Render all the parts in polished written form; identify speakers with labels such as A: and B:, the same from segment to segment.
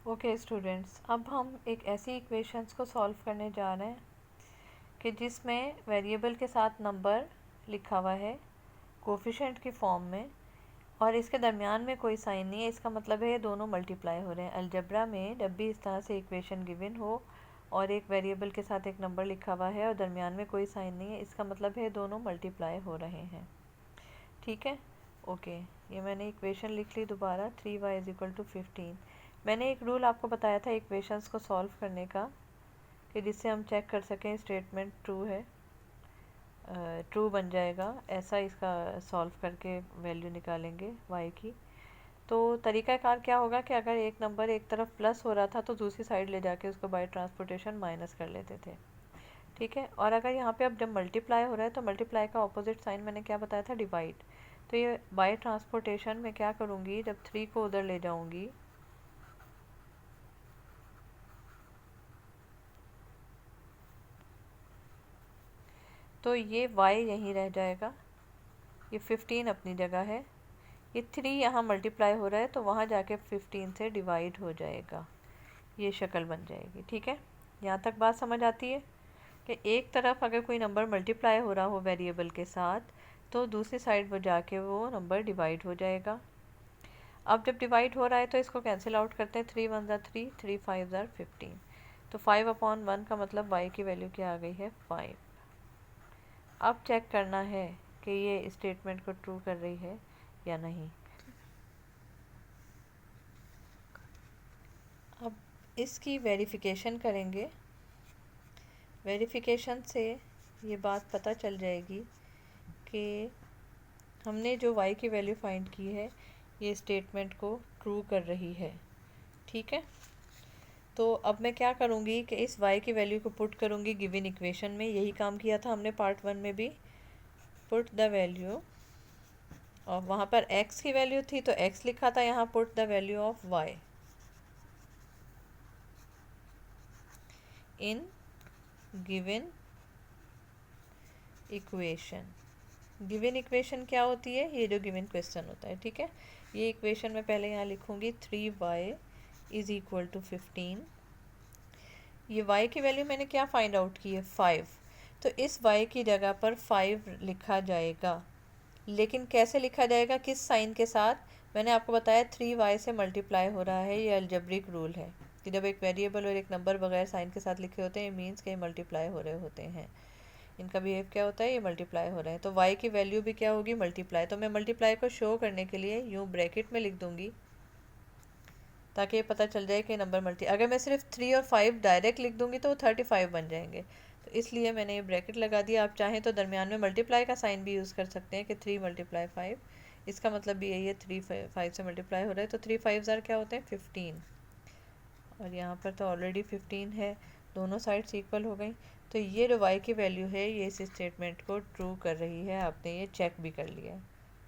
A: Okay students, अब हम एक ऐसी इक्वेशंस को सॉल्व करने जा रहे हैं कि जिसमें वेरिएबल के साथ नंबर लिखा हुआ है कोफिशिएंट की फॉर्म में और इसके दरमियान में कोई साइन नहीं है। इसका मतलब है ये दोनों मल्टीप्लाई हो रहे हैं। अलजेब्रा में जब भी इस तरह से इक्वेशन गिवन हो और एक वेरिएबल के साथ एक नंबर लिखा हुआ है और दरमियान में कोई साइन नहीं है, इसका मतलब है दोनों मल्टीप्लाई हो रहे हैं। ठीक है, ओके। ये मैंने इक्वेशन लिख ली दोबारा, 3y = 15। मैंने एक रूल आपको बताया था इक्वेशंस को सॉल्व करने का कि जिससे हम चेक कर सकें स्टेटमेंट ट्रू है, ट्रू बन जाएगा। ऐसा इसका सॉल्व करके वैल्यू निकालेंगे y की। तो तरीक़ाकार क्या होगा कि अगर एक नंबर एक तरफ प्लस हो रहा था तो दूसरी साइड ले जाके उसको बाय ट्रांसपोर्टेशन माइनस कर लेते थे। ठीक है, और अगर यहाँ पे अब जब मल्टीप्लाई हो रहा है तो मल्टीप्लाई का ऑपोजिट साइन मैंने क्या बताया था, डिवाइड। तो ये बाय ट्रांसपोर्टेशन में क्या करूँगी, जब 3 को उधर ले जाऊँगी तो ये y यहीं रह जाएगा, ये 15 अपनी जगह है, ये 3 यहाँ मल्टीप्लाई हो रहा है तो वहाँ जाके 15 से डिवाइड हो जाएगा, ये शक्ल बन जाएगी। ठीक है, यहाँ तक बात समझ आती है कि एक तरफ अगर कोई नंबर मल्टीप्लाई हो रहा हो वेरिएबल के साथ तो दूसरी साइड पर जाके वो नंबर डिवाइड हो जाएगा। अब जब डिवाइड हो रहा है तो इसको कैंसिल आउट करते हैं, 3 × 1 = 3, 3 × 5 = 15। तो 5/1 का मतलब y की वैल्यू क्या आ गई है, 5। अब चेक करना है कि ये स्टेटमेंट को ट्रू कर रही है या नहीं। अब इसकी वेरिफिकेशन करेंगे। वेरिफिकेशन से ये बात पता चल जाएगी कि हमने जो y की वैल्यू फाइंड की है ये स्टेटमेंट को ट्रू कर रही है। ठीक है, तो अब मैं क्या करूँगी कि इस y की वैल्यू को पुट करूँगी गिवन इक्वेशन में। यही काम किया था हमने पार्ट 1 में भी। पुट द वैल्यू, और वहाँ पर x की वैल्यू थी तो x लिखा था, यहाँ put the value of y in given equation. Given equation क्या होती है, ये जो गिवन क्वेश्चन होता है। ठीक है, ये इक्वेशन मैं पहले यहाँ लिखूँगी 3y = 15। ये y की वैल्यू मैंने क्या फाइंड आउट की है, 5। तो इस y की जगह पर 5 लिखा जाएगा, लेकिन कैसे लिखा जाएगा, किस साइन के साथ। मैंने आपको बताया 3y से मल्टीप्लाई हो रहा है, ये अलजेब्रिक रूल है कि जब एक वेरिएबल और एक नंबर बगैर साइन के साथ लिखे होते हैं मीन्स के मल्टीप्लाई हो रहे होते हैं। इनका बिहेव क्या होता है, ये मल्टीप्लाई हो रहे हैं। तो y की वैल्यू भी क्या होगी, मल्टीप्लाई। तो मैं मल्टीप्लाई को शो करने के लिए यूँ ब्रैकेट में लिख दूँगी ताकि ये पता चल जाए कि नंबर अगर मैं सिर्फ 3 और 5 डायरेक्ट लिख दूँगी तो वो 35 बन जाएंगे। तो इसलिए मैंने ये ब्रैकेट लगा दिया। आप चाहें तो दरमियान में मल्टीप्लाई का साइन भी यूज़ कर सकते हैं कि 3 × 5। इसका मतलब भी यही है, 3 5 से मल्टीप्लाई हो रहा है तो 3 5 क्या होते हैं, 15। और यहाँ पर तो ऑलरेडी 15 है, दोनों साइड्स इक्वल हो गई। तो ये जो y की वैल्यू है ये इस स्टेटमेंट को ट्रू कर रही है। आपने ये चेक भी कर लिया।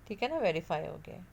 A: ठीक है ना, वेरीफाई हो गया।